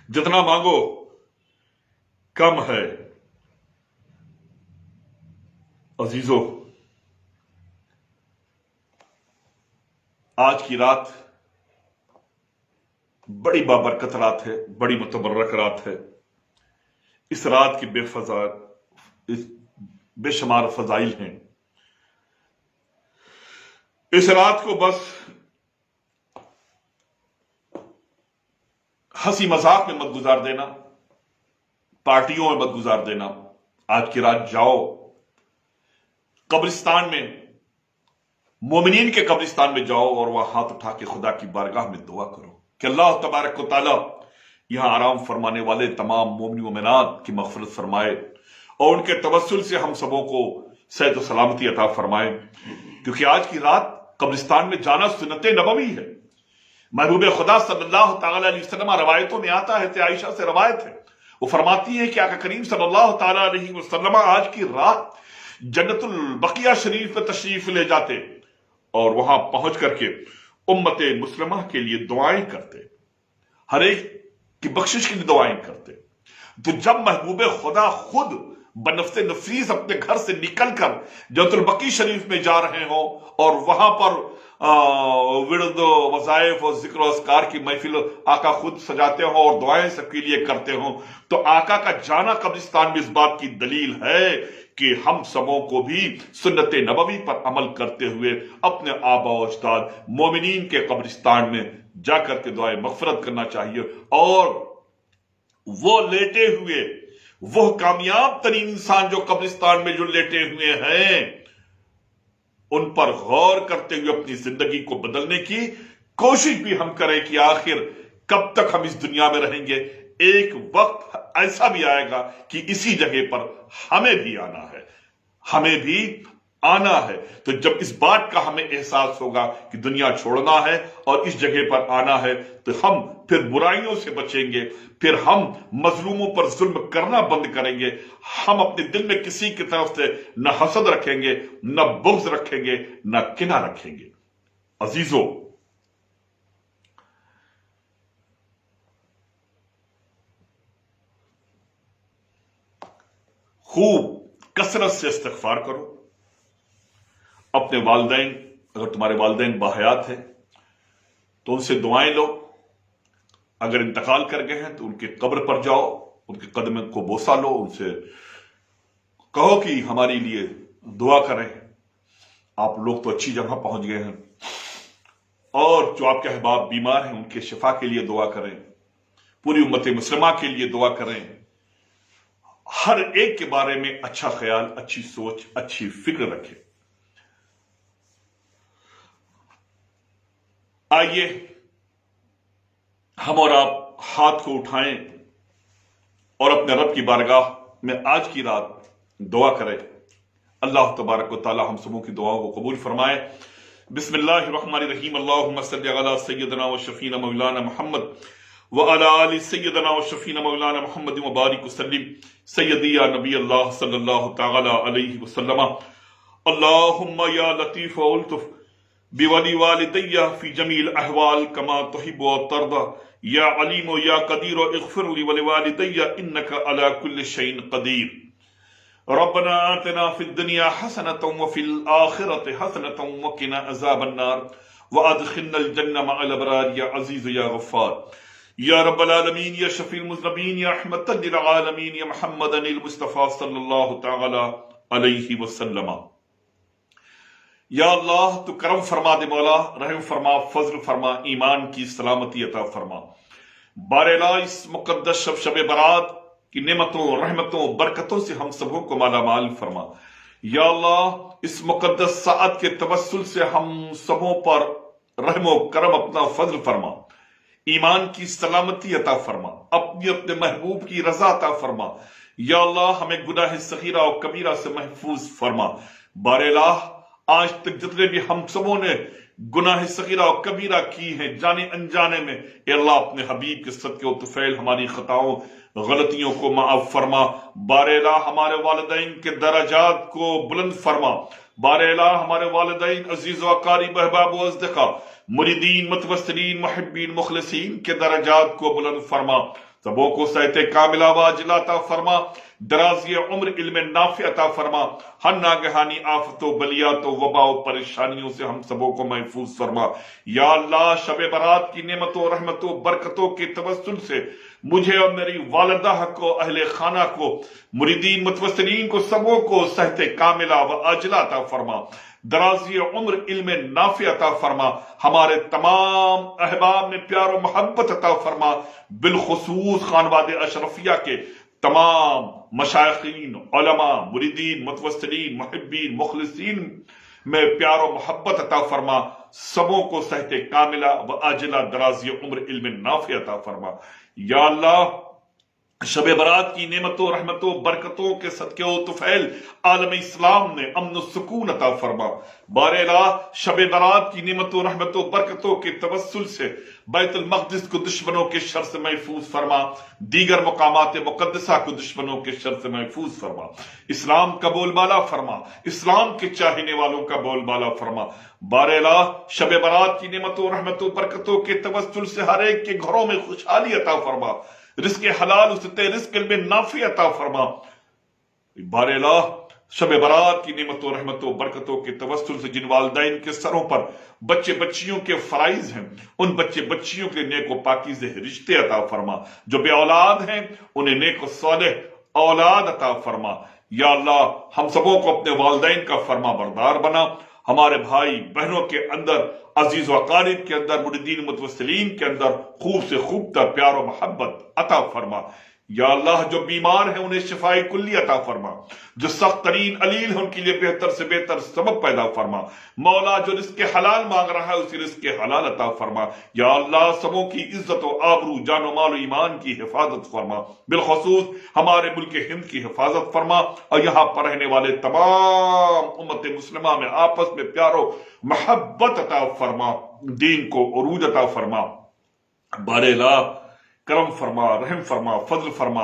S1: जितना मांगो कम है। अजीजों, आज की रात बड़ी बाबरकत रात है, बड़ी मुतबर्रक रात है। इस रात की बेशुमार फजाइल हैं। इस रात को बस हंसी मजाक में मत गुजार देना, पार्टियों में मत गुजार देना। आज की रात जाओ कब्रिस्तान में, मोमिनीन के कब्रिस्तान में जाओ और वहां हाथ उठा के खुदा की बारगाह में दुआ करो कि अल्लाह तबारक व तआला यहां आराम फरमाने वाले तमाम मोमिन मोमिनात की मग़फ़िरत फरमाए और उनके तवस्सुल से हम सबों को सेहत व सलामती अता फरमाए। क्योंकि आज की रात कब्रिस्तान में जाना सुन्नत नबवी है। महबूब खुदा सल्लल्लाहु तआला अलैहि वसल्लम, रवायतों में आता है, आयशा से रवायत है, वो फरमाती है कि आका करीम सल्लल्लाहु तआला अलैहि वसल्लम आज की रात जन्नतुल बकिया शरीफ में तशरीफ ले जाते और वहां पहुंच करके उम्मत मुस्लिमा के लिए दुआएं करते, हर एक की बख्शिश के लिए दुआएं करते। तो जब महबूब खुदा खुद बनफ्स नफीस अपने घर से निकलकर जन्नतुल बकी शरीफ में जा रहे हों और वहां पर विर्द वज़ाइफ और जिक्र अस्कार की महफिल आका खुद सजाते हो और दुआएं सबके लिए करते हो, तो आका का जाना कब्रिस्तान में इस बात की दलील है कि हम सबों को भी सुन्नत नबवी पर अमल करते हुए अपने आबा व अजदाद मोमिनीन के कब्रिस्तान में जाकर के दुआए मगफरत करना चाहिए। और वो लेटे हुए, वो कामयाब तरीन इंसान जो कब्रिस्तान में जो लेटे हुए हैं, उन पर गौर करते हुए अपनी जिंदगी को बदलने की कोशिश भी हम करें कि आखिर कब तक हम इस दुनिया में रहेंगे। एक वक्त ऐसा भी आएगा कि इसी जगह पर हमें भी आना है, हमें भी आना है। तो जब इस बात का हमें एहसास होगा कि दुनिया छोड़ना है और इस जगह पर आना है, तो हम फिर बुराइयों से बचेंगे, फिर हम मजलूमों पर जुल्म करना बंद करेंगे, हम अपने दिल में किसी की तरफ से न हसद रखेंगे, न बुग़्ज़ रखेंगे, न किना रखेंगे। अजीजों, खूब कसरत से इस्तिग़फ़ार करो। अपने वालिदैन, अगर तुम्हारे वालिदैन बाहयात हैं तो उनसे दुआएं लो। अगर इंतकाल कर गए हैं तो उनके कब्र पर जाओ, उनके कदम को बोसा लो, उनसे कहो कि हमारे लिए दुआ करें। आप लोग तो अच्छी जगह पहुंच गए हैं, और जो आपके अहबाब बीमार हैं उनके शिफा के लिए दुआ करें, पूरी उम्मत मुस्लिमा के लिए दुआ करें। हर एक के बारे में अच्छा ख्याल, अच्छी सोच, अच्छी फिक्र रखें। आइए हम और आप हाथ को उठाएं और अपने रब की बारगाह में आज की रात दुआ करें। अल्लाह तबारक व तआला हम सबों की दुआओं को कबूल फरमाए। बिस्मिल्लाहिर्रहमानिर्रहीम। अल्लाहुम्मा सल्लि अला सय्यिदना व शफीना मौलाना मुहम्मद व अला आलि सय्यिदना व शफीना मौलाना मुहम्मद व बारिक वसल्लिम सय्यदी या नबी अल्लाह सल्लल्लाहु तआला अलैहि वसल्लम। अल्लाहुम्मा या लतीफ व उल्तुफ बिवली वालिदैया फी जमील अहवाल कमा तुहिब्बु व तर्दा या अलीम या कदीर इग़फिर ली व लिवालिदैया इन्नका अला कुल्लि शैइन कदीर। रब्बना आतिना फिद दुनिया हसनतन व फिल आखिरति हसनतन व क़िना अज़ाबन नार व अदखिलनल जन्नह मअल अबरार या अज़ीज़ या गफ़्फ़ार या रब्बल आलमीन या शफ़ील मुज़नबीन या रहमतल लिल आलमीन या मुहम्मदनिल मुस्तफ़ा सल्लल्लाहु तआला अलैहि वसल्लम। या अल्लाह तू करम फरमा दे मौला, रहम फरमा, फजल फरमा, ईमान की सलामती अता फरमा। बारेला इस मुकद्दस शब बरात की नेमतों, रहमतों, बरकतों से हम सबों को माला माल फरमा। या अल्लाह इस मुकद्दस साअत के तवस्सुल से हम सबों पर रहमो करम अपना फजल फरमा, ईमान की सलामती अता फरमा, अपनी अपने महबूब की रजा अता फरमा। या अल्लाह हमें गुनाह सगीरा और कबीरा से महफूज फरमा। बारेला आज तक जितने भी हम सबों ने गुनाह सगीरा और कबीरा की है जाने अनजाने में, अल्लाह अपने हबीब के सदके व तुफैल हमारी खताओं गलतियों को माफ फरमा। बारेला हमारे वालिदैन के दराजात को बुलंद फरमा। बारेला हमारे वालिदैन अजीज व अकारीब अहबाब व अज़दिक़ा मुरीदीन मुतवस्सिलीन मुहिब्बीन मुखलिसीन के दराजात को बुलंद फरमा। सबों को सहते कामिला वाजिला अता फरमा, दराज़ी उम्र इल्म नाफ़ि अता फरमा। हर नागहानी आफतों, बलियातों, वबाओं, परेशानियों से हम सबों को महफूज फरमा। या अल्लाह शब बरात की नेमतों, रहमतों, बरकतों के तवस्सुल से मुझे और मेरी वालिदा को, अहले खाना को, मुरीदीन मुतवस्सिलीन को, सबों को सहते कामिला व आजिला अता फरमा। दराज़ी उम्र इल्म नाफ़ि अता फरमा। हमारे तमाम अहबाब में प्यार और मोहब्बत अता फरमा। बिलखुसूस खानवादे अशरफिया के तमाम मशाइखीन, उलमा, मुरीदीन, मुतवस्सिलीन, मुहिब्बीन, मुखलिसीन में प्यार और मोहब्बत अता फरमा। सबों को सहते कामिला व आजिला दराज़ी उम्र इल्म नाफ़ि अता फरमा। या अल्लाह शब बरात की नेमतों, रहमतों, बरकतों के सदके व तुफैल आलम इस्लाम ने अमन सुकून अता फरमा। बारेला शब बरात की नेमतों, रहमतों, बरकतों के तवस्सुल से बैतुल मक़दिस को दुश्मनों के शर से महफूज फरमा। दीगर मकामात मुक़द्दसा को दुश्मनों के शर से महफूज फरमा। इस्लाम का बोलबाला फरमा, इस्लाम के चाहने वालों का बोलबाला फरमा। बारेला शब बरात की नेमतों, रहमतों, बरकतों के तवस्सुल से हर एक के घरों में खुशहाली अता फरमा। रिज़्क़ हलाल उसते रिज़्क़ में नाफ़ी अता फरमा। बारेला शब बारात की नेमतों रहमतों बरकतों के तवस्सुल से जिन वालिदैन के सरों पर बच्चे बच्चियों के फराइज हैं, उन बच्चे बच्चियों के नेक व पाकीज़े रिश्ते अता फरमा। जो बे औलाद हैं उन्हें नेक व सालेह औलाद अता फरमा। या अल्लाह, हम सबों को अपने वालिदैन का फरमा बरदार बना। हमारे भाई बहनों के अंदर, अजीज व अकारिब के अंदर, मुरीदीन मुतवस्सिलीन के अंदर खूब से खूब तर प्यार व मोहब्बत अता फरमा। या अल्लाह, जो बीमार है उन्हें शिफाए कुल्ली अता फरमा। जो सख्त तरीन अलील है उनके लिए बेहतर से बेहतर सबब पैदा फरमा। मौला, जो रिस्क हलाल मांग रहा है उसी रिस्क हलाल अता फरमा। या अल्लाह, सबों की इज्जत व आबरू, जानो माल ईमान की हिफाजत फरमा। बिलखसूस हमारे मुल्क हिंद की हिफाजत फरमा और यहाँ पर रहने वाले तमाम उम्मत मुस्लिमा में आपस में प्यारो मोहब्बत अता फरमा, दीन को उरूज अता फरमा। बारेला करम फरमा, रहम फरमा, फजल फरमा।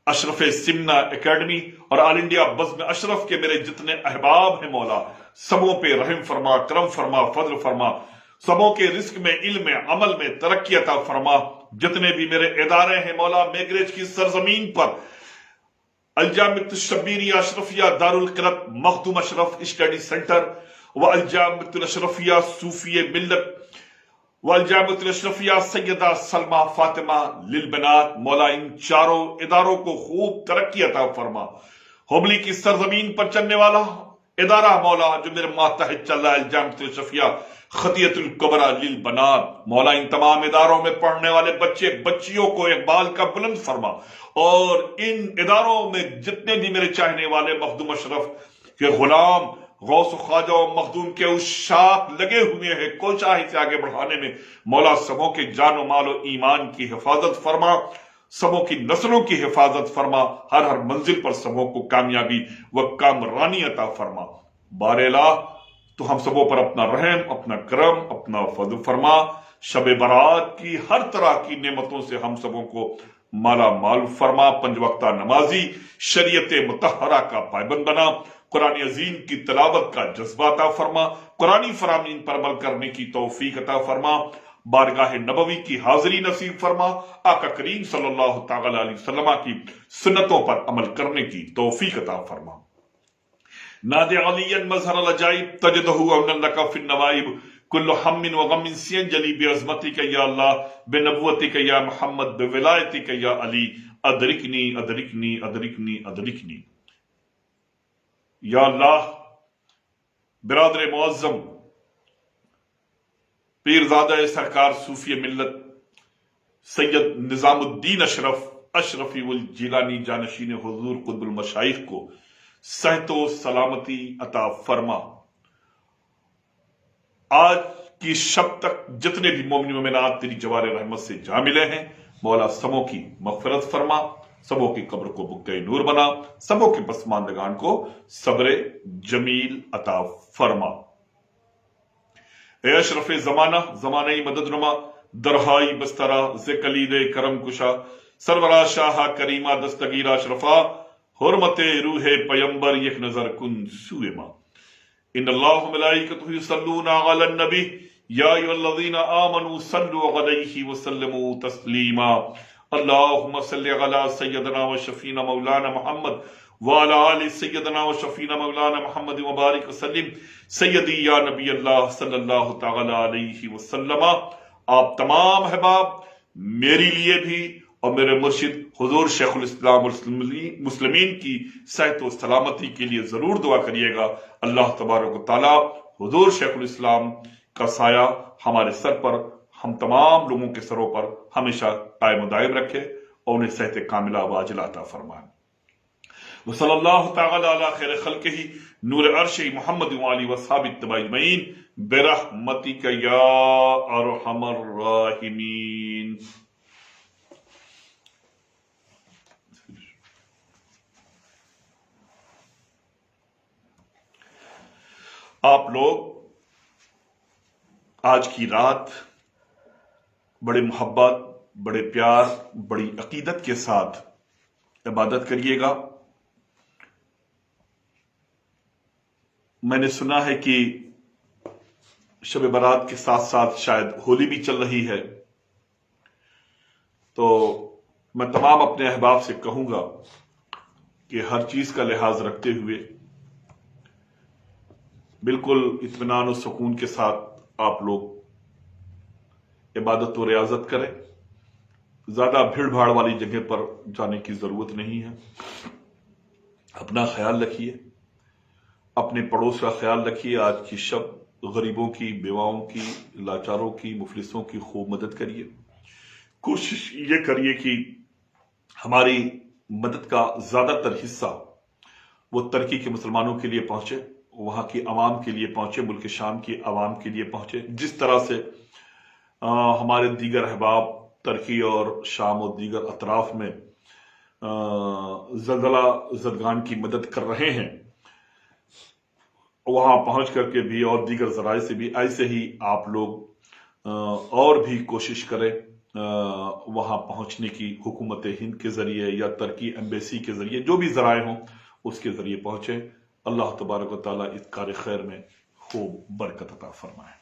S1: अशरफ सिमना एकेडमी और ऑल इंडिया बज़्म अशरफ के मेरे जितने अहबाब हैं मौला, सबों पे रहम फरमा, करम फरमा, फजल फरमा। सबों के रिस्क में, इल्म में, अमल में तरक्की अता फरमा। जितने भी मेरे इदारे हैं मौला, मेगरेज की सरजमीन पर अलजामित शब्बीरिया अशरफिया दारुल क़िरात मखदूम अशरफ स्टडी सेंटर व अलजामित अशरफिया सूफिया मिल्लत वलजामित अशरफिया सैयदा सलमा फातिमा लिलबनात, मौला इन चारों इदारों को खूब तरक्की अता फरमा। हुबली की सरजमीन पर चलने वाला इदारा मौला जो मेरे मातहत चल रहा है, अलजामित अशरफिया खतियतुल कुबरा लिलबनात, मौला इन तमाम इदारों में पढ़ने वाले बच्चे बच्चियों को इकबाल का बुलंद फरमा। और इन इदारों में जितने भी मेरे चाहने वाले मखदूम अशरफ के गुलाम गौस ख्वाजा और मखदूम के उशाक लगे हुए हैं कोशाही से आगे बढ़ाने में, मौला सबों के जानो मालो ईमान की हिफाजत फरमा, सबों की नस्लों की हिफाजत फरमा। हर हर मंजिल पर सबों को कामयाबी व कामरानी अता फरमा। बारेला, तो हम सबों पर अपना रहम, अपना करम, अपना फजल फरमा। शब बारात की हर तरह की नेमतों से हम सबों को माला माल फरमा। पंज वक्ता नमाजी, शरीयत मुतहरा का पायबंद बना। कुरान अजीम की तिलावत का जज्बा अता फरमा। कुरानी फरामीन पर अमल करने की तौफीक अता फरमा। बारगाह नबवी की हाजिरी नसीब फरमा। आका करीम सल्लल्लाहु तआला अलैहि वसल्लम की सुन्नतों पर अमल करने की तौफीक अता फरमा। नादे अलियन मजहर अल-अजाइब तजदहु अनलका फिन नवाइब कुल्लु हम्मिन व गम्मिन सियंजली बिअज़मतिक या अल्लाह बिनबुव्वतिक या मुहम्मद बिविलायतिक या अली अदरिकनी अदरिकनी अदरिकनी अदरिकनी। या अल्लाह, बिरादर मुअज़्ज़म पीरज़ादा सरकार सूफी मिल्लत सैयद निजामुद्दीन अशरफ अशरफी उल जिलानी जानशीन हुजूर कुतुबुल मशाइख को सेहतो सलामती अता फरमा। आज की शब तक जितने भी मोमिन मोमिनात तेरी जवार रहमत से जा मिले हैं, मौला सबों की मग़फ़िरत फरमा, सबों की कब्र को बुक्के नूर बना, सबों के पसमानदगान को सब्र जमील अता फरमा। ए अशरफ जमाना, जमाने मदद नुमा, दरहाई बस्तरा जे कलीदे करम कुशा, सरवरा शाह करीमा दस्तगीरा अशरफा, हुर्मते रूहे पैगंबर एक नजर कुन सुएमा। इन्नल्लाह व मलाइकतहु युसल्लूना अलन नबी या अय्युहल्लज़ीना आमनू सल्लु अलैहि व सल्लिमू तस्लीमा। अल्लाहुम्मा सल्लि अला सय्यदना व शफीना मौलाना मुहम्मद व अला आलि सय्यदना व शफीना मौलाना मुहम्मद व बारिक वसल्लिम सय्यदी या नबी अल्लाह सल्लल्लाहु तआला अलैहि वसल्लम। आप तमाम अहबाब मेरे लिए भी और मेरे मुर्शिद हुजूर शेखुल इस्लाम मुस्लिमीन की सेहत व सलामती के लिए जरूर दुआ करिएगा। अल्लाह तबारक व तआला हुजूर शेखुल इस्लाम का साया हमारे सर पर, हम तमाम लोगों के सरों पर हमेशा कायम दायम रखे और उन्हें सेहत कामिला व अजला अता फरमाए। वसल्लल्लाहु तआला अला खैर खल्क़िही नूर अर्श मुहम्मद व आलिहि व अस्हाबिहि अजमईन बिरहमतिक या अरहमर राहिमीन। आप लोग आज की रात बड़े मोहब्बत, बड़े प्यार, बड़ी अकीदत के साथ इबादत करिएगा। मैंने सुना है कि शब बारात के साथ साथ शायद होली भी चल रही है, तो मैं तमाम अपने अहबाब से कहूंगा کہ ہر چیز کا لحاظ رکھتے ہوئے بالکل اطمینان و سکون کے ساتھ آپ لوگ عبادت و ریاضت کریں. زیادہ بھیڑ بھاڑ والی جگہ پر جانے کی ضرورت نہیں ہے. اپنا خیال رکھیے، اپنے پڑوس کا خیال رکھیے. آج کی شب غریبوں کی، بیواؤں کی، لاچاروں کی، مفلسوں کی خوب مدد کریے. کوشش یہ کریے کہ ہماری مدد کا زیادہ تر حصہ وہ ترکی کے مسلمانوں کے لیے پہنچے، وہاں کی عوام کے لیے پہنچے، ملک شام کی عوام کے لیے پہنچے. جس طرح سے ہمارے دیگر احباب ترکی اور شام اور دیگر اطراف میں زلزلہ زدگان کی مدد کر رہے ہیں، وہاں پہنچ کر کے بھی اور دیگر ذرائع سے بھی ایسے ہی آپ لوگ اور بھی کوشش کریں وہاں پہنچنے کی. حکومت ہند کے ذریعے یا ترکی ایمبیسی کے ذریعے جو بھی ذرائع ہوں اس کے ذریعے پہنچے. اللہ تبارک و تعالیٰ اس کار خیر میں خوب برکت عطا فرمائے.